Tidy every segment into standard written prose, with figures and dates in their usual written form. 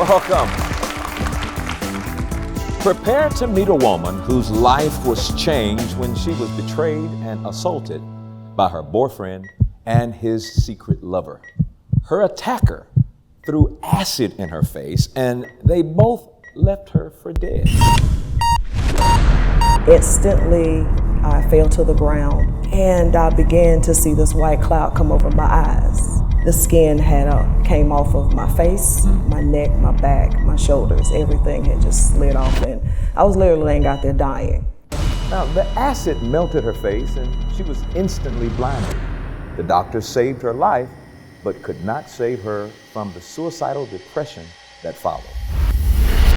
Welcome. Prepare to meet a woman whose life was changed when she was betrayed and assaulted by her boyfriend and his secret lover. Her attacker threw acid in her face, and they both left her for dead. Instantly, I fell to the ground, and I began to see this white cloud come over my eyes. The skin came off of my face, my neck, my back, my shoulders. Everything had just slid off, and I was literally laying out there dying. Now, the acid melted her face, and she was instantly blinded. The doctors saved her life, but could not save her from the suicidal depression that followed.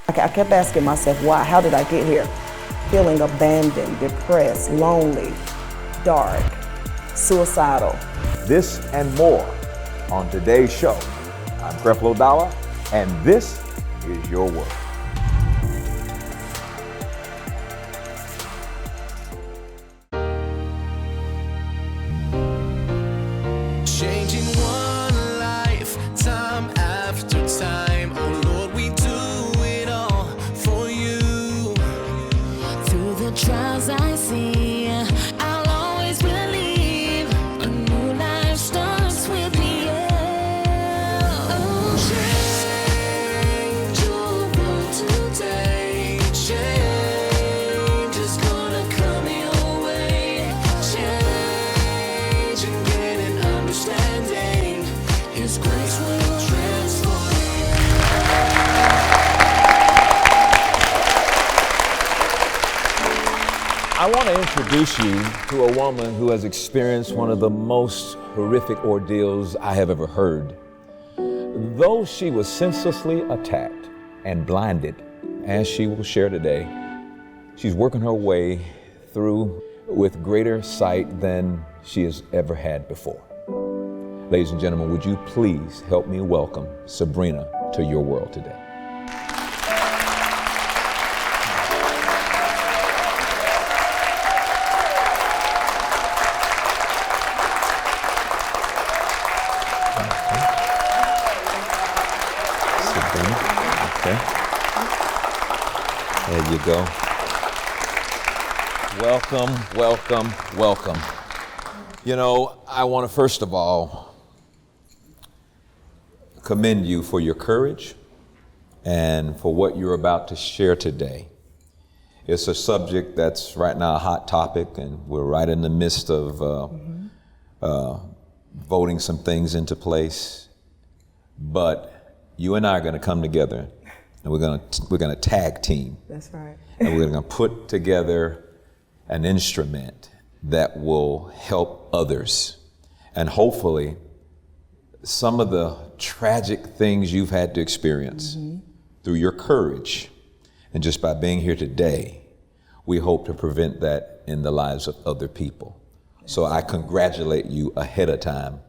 I kept asking myself, why? How did I get here? Feeling abandoned, depressed, lonely, dark, suicidal. This and more on today's show. I'm Creflo, and this is your world. Changing one life, time after time. Oh Lord, we do it all for you. Through the trials I see, I'll always believe a new life starts with me. Oh, change your world today. Change is gonna come your way. Change and gain an understanding. His grace will transform you. I want to introduce you to a woman who has experienced one of the most horrific ordeals I have ever heard. Though she was senselessly attacked and blinded, as she will share today, she's working her way through with greater sight than she has ever had before. Ladies and gentlemen, would you please help me welcome Sabrina to your world today? Sabrina, okay. There you go. Welcome, welcome, welcome. You know, I want to first of all commend you for your courage and for what you're about to share today. It's a subject that's right now a hot topic, and we're right in the midst of voting some things into place. But you and I are going to come together, and we're going to tag team. That's right. And we're going to put together an instrument that will help others. And hopefully, some of the tragic things you've had to experience through your courage, and just by being here today, we hope to prevent that in the lives of other people. So I congratulate you ahead of time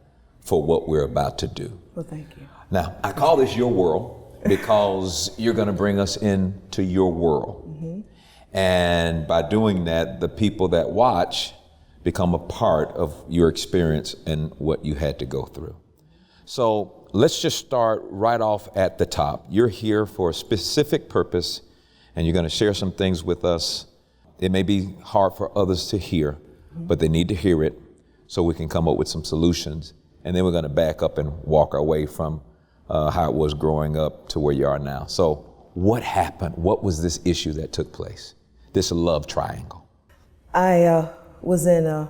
for what we're about to do. Well, thank you. Now, I call this your world because you're going to bring us into your world. And by doing that, the people that watch become a part of your experience and what you had to go through. So let's just start right off at the top. You're here for a specific purpose, and you're going to share some things with us. It may be hard for others to hear, but they need to hear it so we can come up with some solutions. And then we're going to back up and walk our way from how it was growing up to where you are now. So what happened? What was this issue that took place? This love triangle. I was in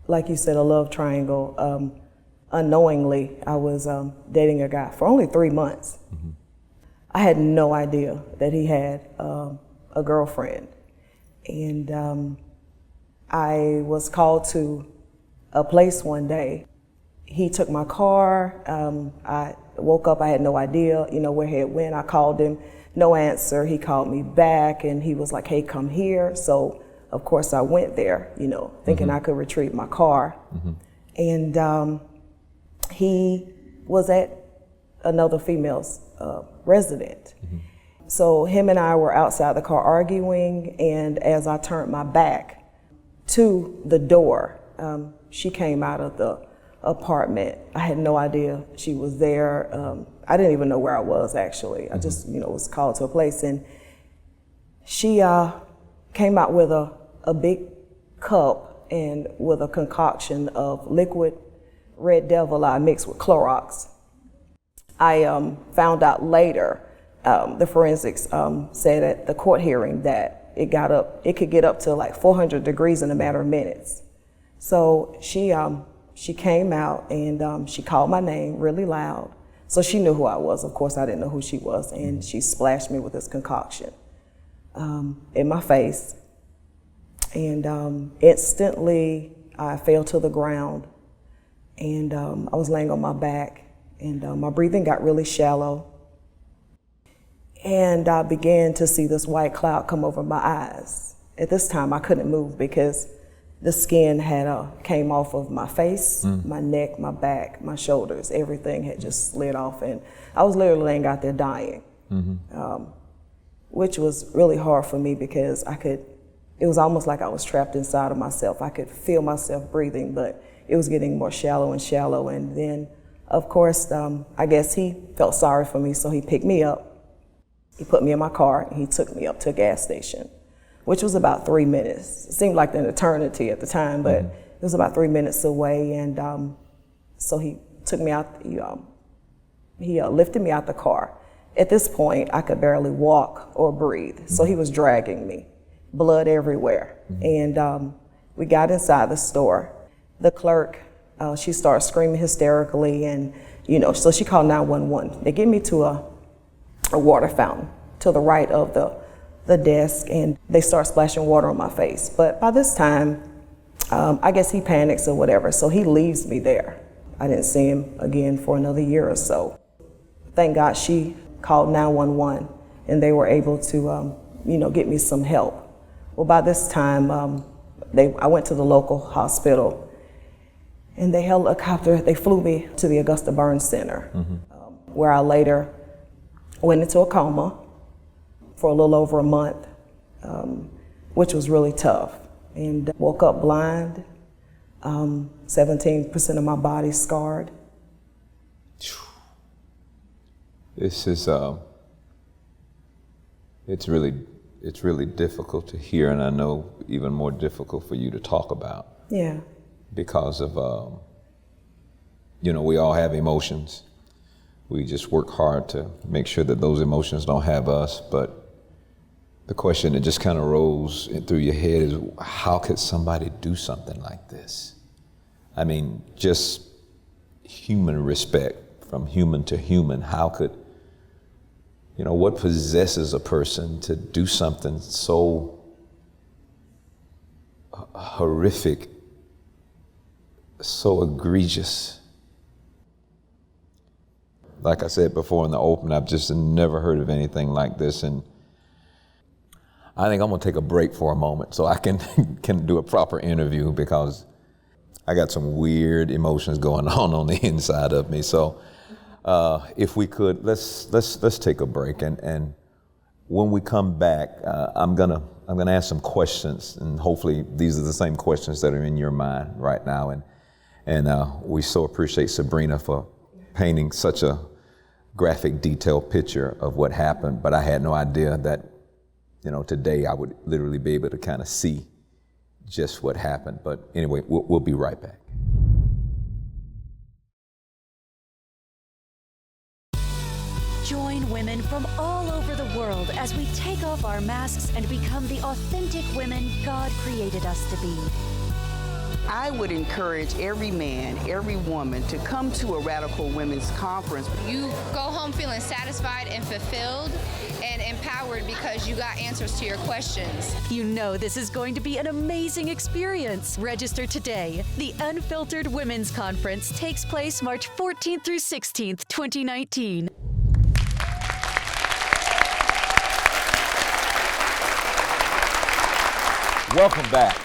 like you said, a love triangle. Unknowingly, I was dating a guy for only 3 months. I had no idea that he had a girlfriend. And I was called to a place one day. He took my car. I woke up, I had no idea, where he had went. I called him, no answer. He called me back and he was like, hey, come here. So of course I went there, thinking I could retrieve my car. And he was at another female's resident. So him and I were outside the car arguing, and as I turned my back to the door, she came out of the apartment. I had no idea she was there. I didn't even know where I was, actually. I just, was called to a place, and she came out with a big cup and with a concoction of liquid Red Devil I mixed with Clorox. I found out later, the forensics said at the court hearing that it could get up to like 400 degrees in a matter of minutes. So she came out and she called my name really loud. So she knew who I was. Of course, I didn't know who she was. And she splashed me with this concoction in my face. And instantly I fell to the ground, and I was laying on my back, and my breathing got really shallow. And I began to see this white cloud come over my eyes. At this time, I couldn't move because the skin had came off of my face, my neck, my back, my shoulders. Everything had just slid off, and I was literally laying out there dying, which was really hard for me because it was almost like I was trapped inside of myself. I could feel myself breathing, but it was getting more shallow and shallow. And then, of course, I guess he felt sorry for me, so he picked me up. He put me in my car, and he took me up to a gas station, which was about 3 minutes. It seemed like an eternity at the time, but it was about 3 minutes away. And so he took me out, he lifted me out the car. At this point, I could barely walk or breathe, so he was dragging me, blood everywhere. And we got inside the store. The clerk, she started screaming hysterically, and so she called 911. They get me to a water fountain to the right of the desk, and they start splashing water on my face. But by this time, I guess he panics or whatever, so he leaves me there. I didn't see him again for another year or so. Thank God she called 911, and they were able to, get me some help. Well, by this time, I went to the local hospital, and they flew me to the Augusta Burn Center, where I later went into a coma for a little over a month, which was really tough, and woke up blind, 17% of my body scarred. This is, it's really difficult to hear, and I know even more difficult for you to talk about. Yeah. Because of, we all have emotions. We just work hard to make sure that those emotions don't have us. But the question that just kind of rose through your head is, how could somebody do something like this? I mean, just human respect, from human to human. How could, what possesses a person to do something so horrific, so egregious? Like I said before in the open, I've just never heard of anything like this, and I think I'm gonna take a break for a moment so I can do a proper interview, because I got some weird emotions going on the inside of me. So if we could, let's take a break, and when we come back, I'm gonna ask some questions, and hopefully these are the same questions that are in your mind right now. And we so appreciate Sabrina for painting such a graphic, detailed picture of what happened. But I had no idea that, today I would literally be able to kind of see just what happened. But anyway, we'll be right back. Join women from all over the world as we take off our masks and become the authentic women God created us to be. I would encourage every man, every woman to come to a Radical Women's Conference. You go home feeling satisfied and fulfilled and empowered because you got answers to your questions. You know this is going to be an amazing experience. Register today. The Unfiltered Women's Conference takes place March 14th through 16th, 2019. Welcome back.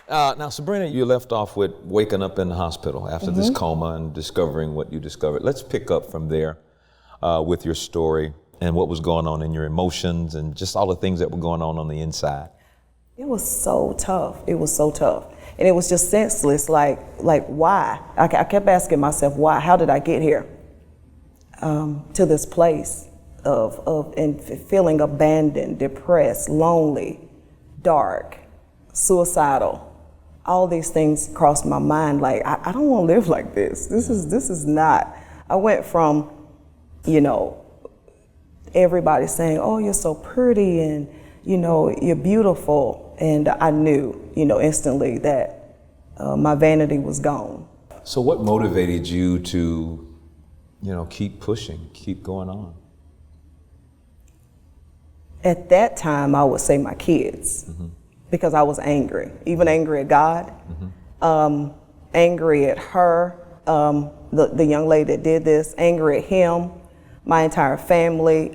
Now, Sabrina, you left off with waking up in the hospital after this coma and discovering what you discovered. Let's pick up from there with your story and what was going on in your emotions and just all the things that were going on the inside. It was so tough. It was so tough. And it was just senseless, like why? I kept asking myself, why? How did I get here? To this place and feeling abandoned, depressed, lonely, dark, suicidal. All these things crossed my mind. Like, I don't want to live like this. This is not. I went from, everybody saying, "Oh, you're so pretty," and you're beautiful, and I knew, instantly that my vanity was gone. So what motivated you to, keep pushing, keep going on? At that time, I would say my kids, because I was angry, even angry at God, angry at her, the young lady that did this, angry at him, my entire family.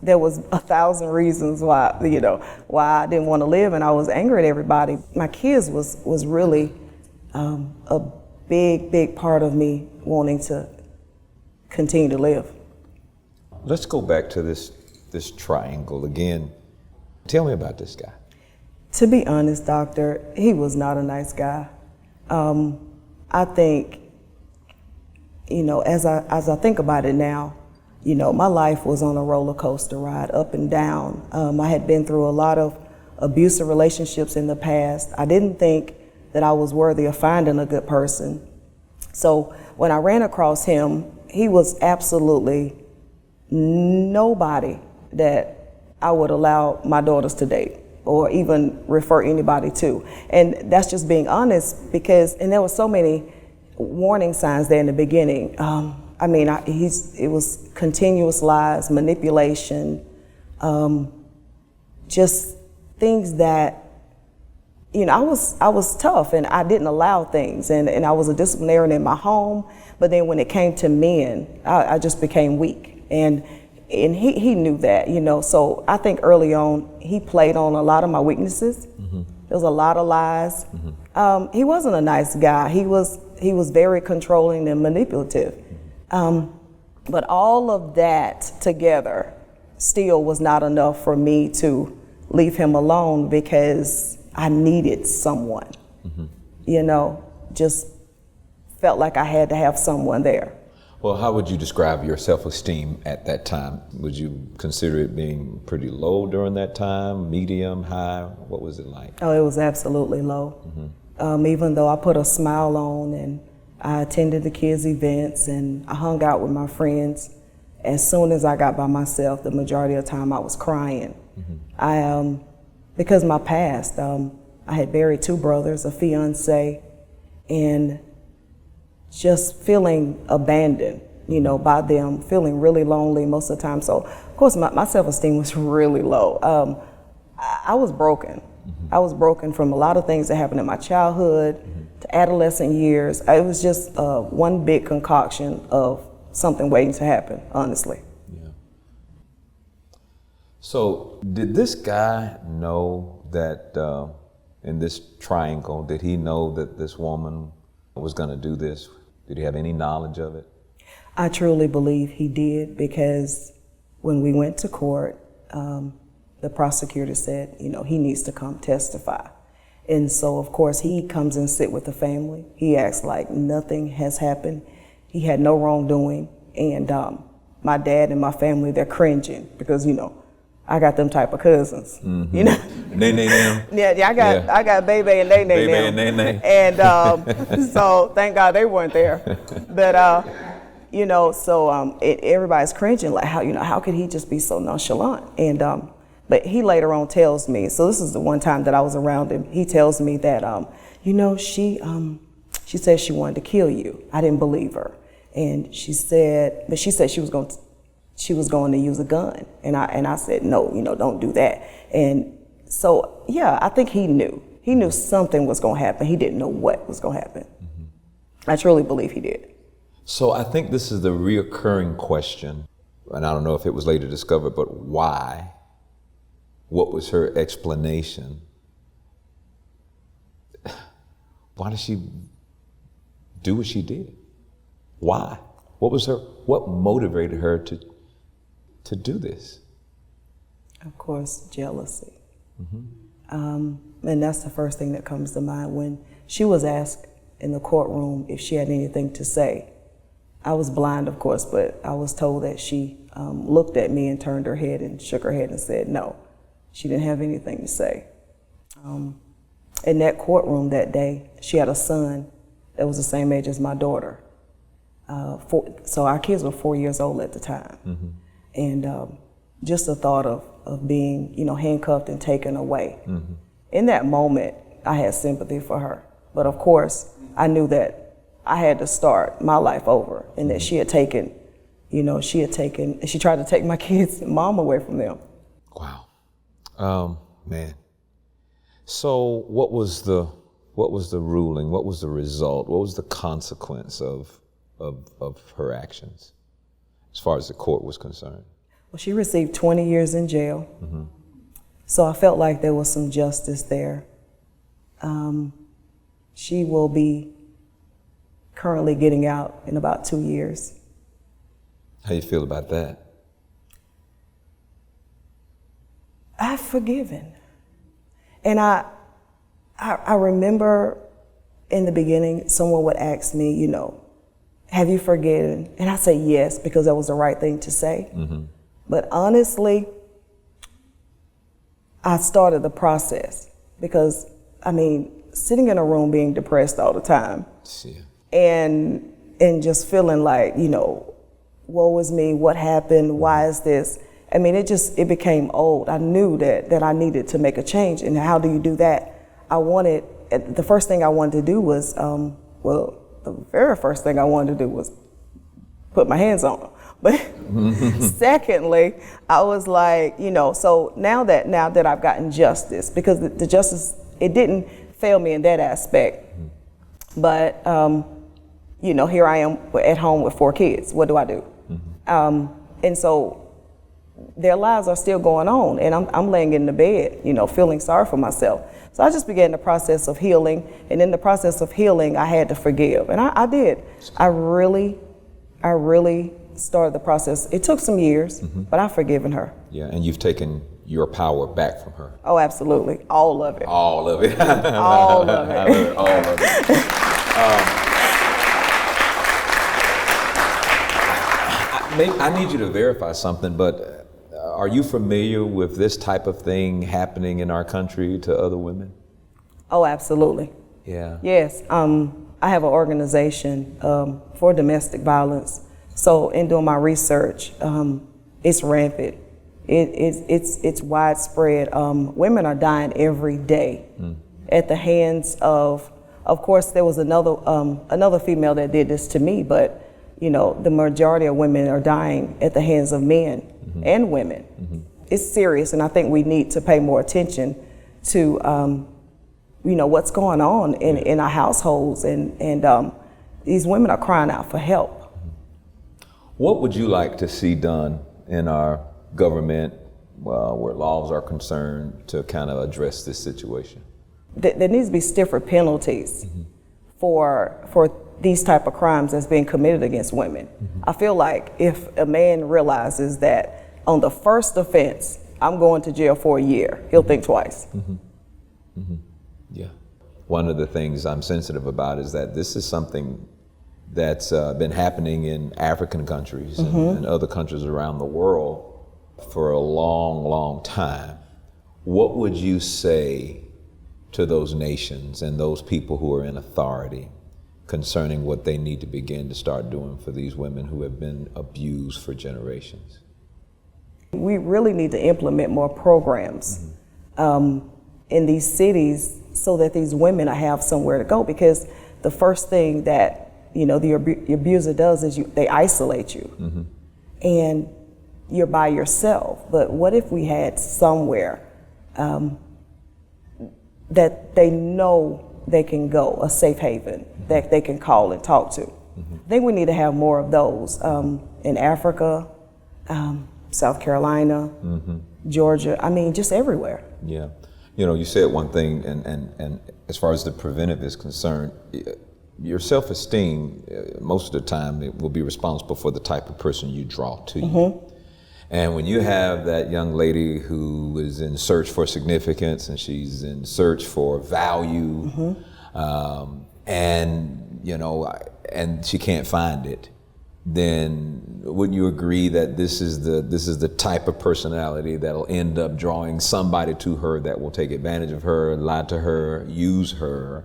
There was 1,000 reasons why I didn't want to live, and I was angry at everybody. My kids was really a big part of me wanting to continue to live. Let's go back to this triangle again. Tell me about this guy. To be honest, Doctor, he was not a nice guy. I think, as I think about it now, my life was on a roller coaster ride, up and down. I had been through a lot of abusive relationships in the past. I didn't think that I was worthy of finding a good person. So when I ran across him, he was absolutely nobody that I would allow my daughters to date or even refer anybody to. And that's just being honest, and there were so many warning signs there in the beginning. It was continuous lies, manipulation, just things that, I was tough and I didn't allow things, and I was a disciplinarian in my home, but then when it came to men, I just became weak. And he knew that, so I think early on, he played on a lot of my weaknesses. There was a lot of lies. He wasn't a nice guy. He was very controlling and manipulative. But all of that together still was not enough for me to leave him alone, because I needed someone, just felt like I had to have someone there. Well, how would you describe your self-esteem at that time? Would you consider it being pretty low during that time, medium, high? What was it like? Oh, it was absolutely low. Even though I put a smile on and I attended the kids' events and I hung out with my friends, as soon as I got by myself, the majority of the time I was crying. Because my past, I had buried 2 brothers, a fiance, and just feeling abandoned, by them, feeling really lonely most of the time. So, of course, my self-esteem was really low. I was broken. I was broken from a lot of things that happened in my childhood to adolescent years. It was just one big concoction of something waiting to happen, honestly. Yeah. So, did this guy know that in this triangle, did he know that this woman was going to do this? Did he have any knowledge of it? I truly believe he did, because when we went to court, the prosecutor said, he needs to come testify. And so, of course, he comes and sit with the family. He acts like nothing has happened. He had no wrongdoing. And my dad and my family, they're cringing because, I got them type of cousins, Nene them. Yeah, I got Bebe and Nene Bebe them. and Nene. And so thank God they weren't there. But everybody's cringing, like how could he just be so nonchalant? And but he later on tells me, so this is the one time that I was around him. He tells me that she said she wanted to kill you. I didn't believe her, and she said she was going to use a gun, and I said no, don't do that. And so yeah, I think he knew something was going to happen. He didn't know what was going to happen. I truly believe he did. So I think this is the reoccurring question, and I don't know if it was later discovered, but why? What was her explanation? Why did she do what she did? Why? What motivated her to do this? Of course, jealousy. And that's the first thing that comes to mind. When she was asked in the courtroom if she had anything to say, I was blind, of course, but I was told that she looked at me and turned her head and shook her head and said no. She didn't have anything to say. In that courtroom that day, she had a son that was the same age as my daughter. So our kids were 4 years old at the time. Mm-hmm. And just the thought of being, handcuffed and taken away. Mm-hmm. In that moment, I had sympathy for her. But of course, I knew that I had to start my life over, and that she had taken, she tried to take my kids' mom away from them. Wow. Man. So what was the ruling? What was the result? What was the consequence of her actions as far as the court was concerned? Well, she received 20 years in jail. Mm-hmm. So I felt like there was some justice there. She will be currently getting out in about 2 years. How you feel about that? I've forgiven. And I remember in the beginning, someone would ask me, have you forgiven? And I say yes, because that was the right thing to say. Mm-hmm. But honestly, I started the process because, sitting in a room being depressed all the time, yeah. and just feeling like, woe is me, what happened, why is this? It became old. I knew that I needed to make a change. And how do you do that? The first thing I wanted to do was, the very first thing I wanted to do was put my hands on her. But secondly, I was like, so now that I've gotten justice, because the justice, it didn't fail me in that aspect. But, here I am at home with 4 kids. What do I do? Mm-hmm. And so their lives are still going on, and I'm laying in the bed, feeling sorry for myself. So I just began the process of healing, and in the process of healing, I had to forgive, and I did. I really started the process. It took some years, mm-hmm. but I've forgiven her. Yeah, and you've taken your power back from her. Oh, absolutely, all of it. All of it. All of it. All of it. I need you to verify something, but are you familiar with this type of thing happening in our country to other women? Oh, absolutely. Yeah. Yes. I have an organization for domestic violence. So in doing my research, it's rampant. It's widespread. Women are dying every day at the hands of course, there was another female that did this to me, but the majority of women are dying at the hands of men mm-hmm. and women. Mm-hmm. It's serious, and I think we need to pay more attention to, what's going on in our households, and these women are crying out for help. What would you like to see done in our government, where laws are concerned, to kind of address this situation? There needs to be stiffer penalties mm-hmm. for these type of crimes that's being committed against women. Mm-hmm. I feel like if a man realizes that on the first offense, I'm going to jail for a year, he'll think twice. Mm-hmm. Mm-hmm. Yeah. One of the things I'm sensitive about is that this is something that's been happening in African countries mm-hmm. and other countries around the world for a long, long time. What would you say to those nations and those people who are in authority concerning what they need to begin to start doing for these women who have been abused for generations? We really need to implement more programs in these cities so that these women have somewhere to go, because the first thing that the abuser does is they isolate you mm-hmm. and you're by yourself. But what if we had somewhere that they know they can go, a safe haven mm-hmm. that they can call and talk to? Mm-hmm. I think we need to have more of those in Africa, South Carolina, mm-hmm. Georgia, just everywhere. Yeah. You said one thing, and as far as the preventive is concerned, your self-esteem, most of the time, it will be responsible for the type of person you draw to you. Mm-hmm. And when you have that young lady who is in search for significance and she's in search for value, and you know, and she can't find it, then wouldn't you agree that this is the type of personality that'll end up drawing somebody to her that will take advantage of her, lie to her, use her?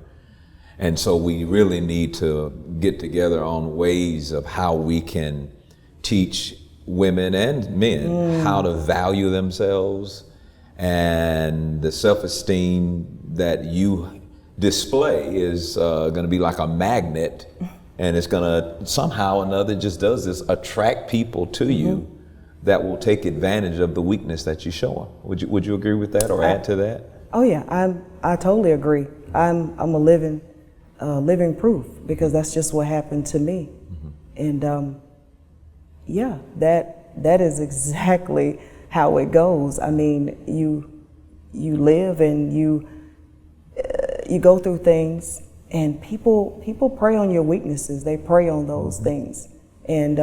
And so we really need to get together on ways of how we can teach women and men how to value themselves, and the self-esteem that you display is going to be like a magnet, and it's going to somehow or another, just does this, attract people to you that will take advantage of the weakness that you show them. Would you agree with that or add to that? Oh yeah, I totally agree. I'm a living proof, because that's just what happened to me. And yeah, that is exactly how it goes. I mean, you live and you go through things, and people prey on your weaknesses. They prey on those things, and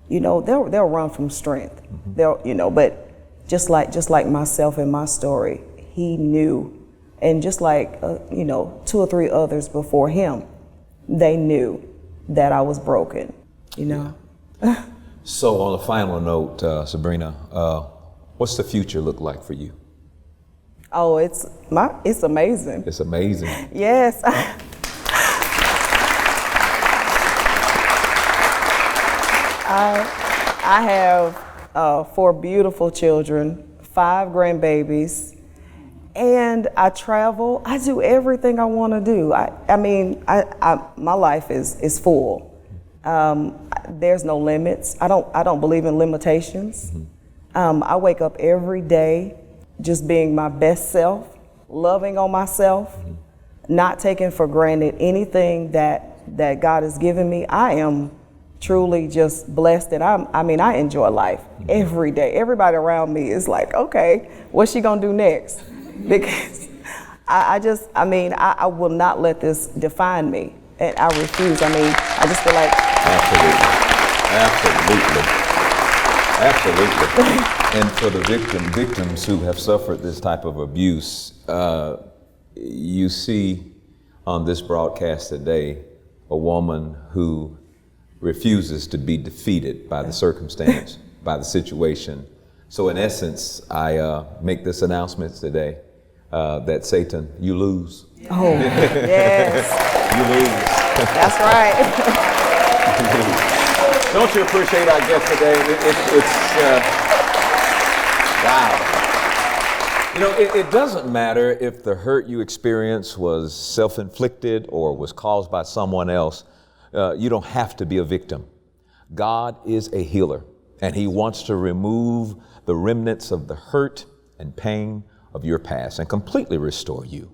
you know, they'll run from strength. They'll, you know, but just like myself and my story, he knew. And just like, you know, 2 or 3 others before him, they knew that I was broken, you know. Yeah. So on a final note, Sabrina, what's the future look like for you? Oh, it's amazing. It's amazing. Yes. I have 4 beautiful children, 5 grandbabies. And I travel. I do everything I want to do. I mean, my life is full. There's no limits. I don't believe in limitations. I wake up every day just being my best self, loving on myself, not taking for granted anything that God has given me. I am truly just blessed, and I enjoy life every day. Everybody around me is like, okay, what's she gonna do next? Because I will not let this define me, and I refuse. I mean, I just feel like absolutely. And for the victims who have suffered this type of abuse, you see on this broadcast today a woman who refuses to be defeated by the circumstance, by the situation. So in essence, I make this announcement today that Satan, you lose. Oh, yes. You lose. That's right. Don't you appreciate our guest today? Wow. You know, it doesn't matter if the hurt you experience was self-inflicted or was caused by someone else. You don't have to be a victim. God is a healer, and He wants to remove the remnants of the hurt and pain of your past and completely restore you.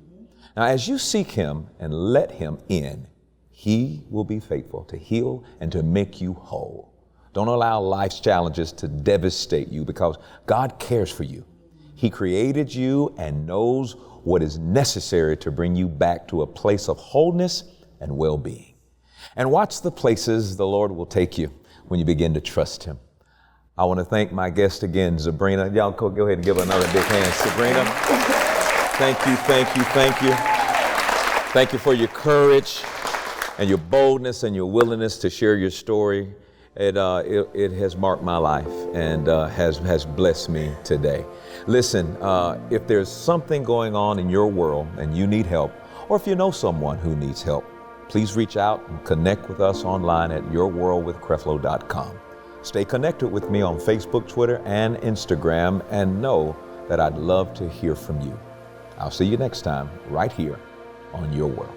Now, as you seek Him and let Him in, He will be faithful to heal and to make you whole. Don't allow life's challenges to devastate you, because God cares for you. He created you and knows what is necessary to bring you back to a place of wholeness and well-being. And watch the places the Lord will take you when you begin to trust Him. I want to thank my guest again, Sabrina. Y'all go ahead and give her another big hand. Sabrina, thank you. Thank you for your courage and your boldness and your willingness to share your story. It has marked my life and has blessed me today. Listen, if there's something going on in your world and you need help, or if you know someone who needs help, please reach out and connect with us online at yourworldwithcreflo.com. Stay connected with me on Facebook, Twitter, and Instagram, and know that I'd love to hear from you. I'll see you next time right here on Your World.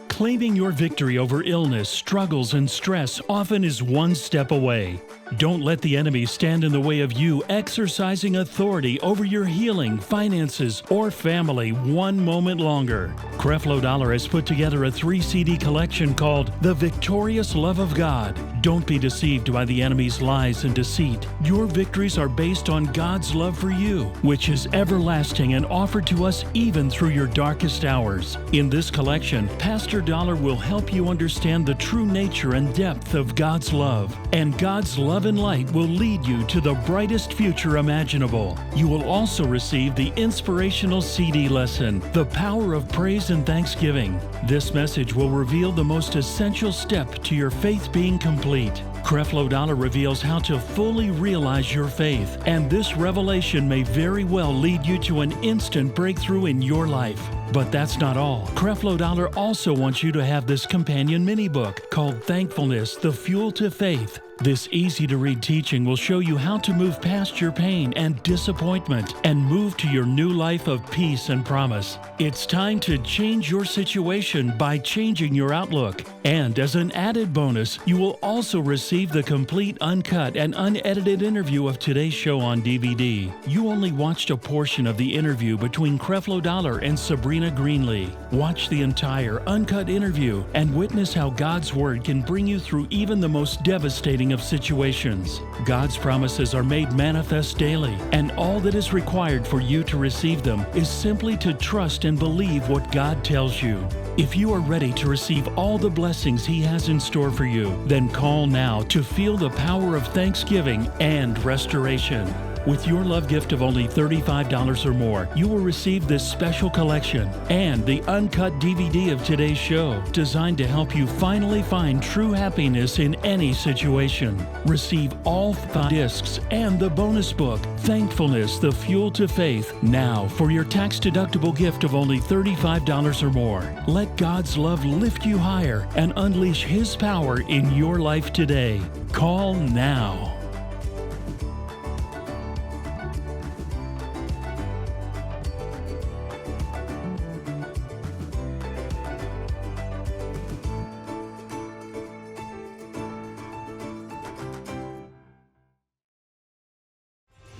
Claiming your victory over illness, struggles, and stress often is one step away. Don't let the enemy stand in the way of you exercising authority over your healing, finances, or family one moment longer. Creflo Dollar has put together a 3 CD collection called The Victorious Love of God. Don't be deceived by the enemy's lies and deceit. Your victories are based on God's love for you, which is everlasting and offered to us even through your darkest hours. In this collection, Pastor Dollar will help you understand the true nature and depth of God's love. And God's love and light will lead you to the brightest future imaginable. You will also receive the inspirational CD lesson, The Power of Praise and Thanksgiving. This message will reveal the most essential step to your faith being complete. Creflo Dollar reveals how to fully realize your faith, and this revelation may very well lead you to an instant breakthrough in your life. But that's not all. Creflo Dollar also wants you to have this companion mini book called Thankfulness, the Fuel to Faith. This easy-to-read teaching will show you how to move past your pain and disappointment and move to your new life of peace and promise. It's time to change your situation by changing your outlook. And as an added bonus, you will also receive the complete uncut and unedited interview of today's show on DVD. You only watched a portion of the interview between Creflo Dollar and Sabrina Greenlee. Watch the entire uncut interview and witness how God's Word can bring you through even the most devastating of situations. God's promises are made manifest daily, and all that is required for you to receive them is simply to trust and believe what God tells you. If you are ready to receive all the blessings He has in store for you, then call now to feel the power of thanksgiving and restoration. With your love gift of only $35 or more, you will receive this special collection and the uncut DVD of today's show, designed to help you finally find true happiness in any situation. Receive all 5 discs and the bonus book, Thankfulness, the Fuel to Faith, now for your tax-deductible gift of only $35 or more. Let God's love lift you higher and unleash His power in your life today. Call now.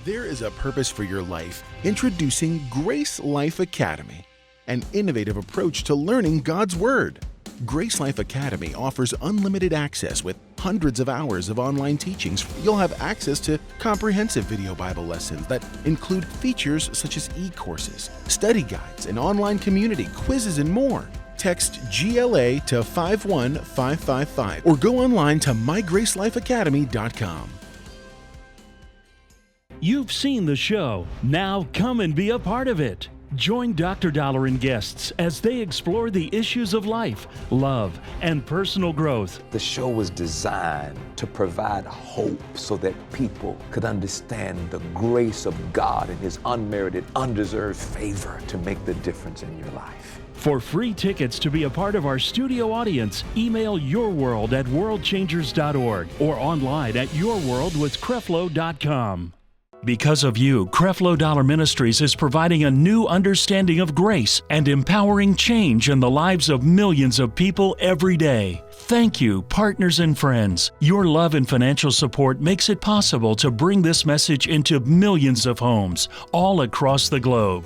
There is a purpose for your life. Introducing Grace Life Academy, an innovative approach to learning God's Word. Grace Life Academy offers unlimited access with hundreds of hours of online teachings. You'll have access to comprehensive video Bible lessons that include features such as e-courses, study guides, an online community, quizzes, and more. Text GLA to 51555 or go online to mygracelifeacademy.com. You've seen the show. Now come and be a part of it. Join Dr. Dollar and guests as they explore the issues of life, love, and personal growth. The show was designed to provide hope so that people could understand the grace of God and His unmerited, undeserved favor to make the difference in your life. For free tickets to be a part of our studio audience, email yourworld@worldchangers.org or online at yourworldwithcreflo.com. Because of you, Creflo Dollar Ministries is providing a new understanding of grace and empowering change in the lives of millions of people every day. Thank you, partners and friends. Your love and financial support makes it possible to bring this message into millions of homes all across the globe.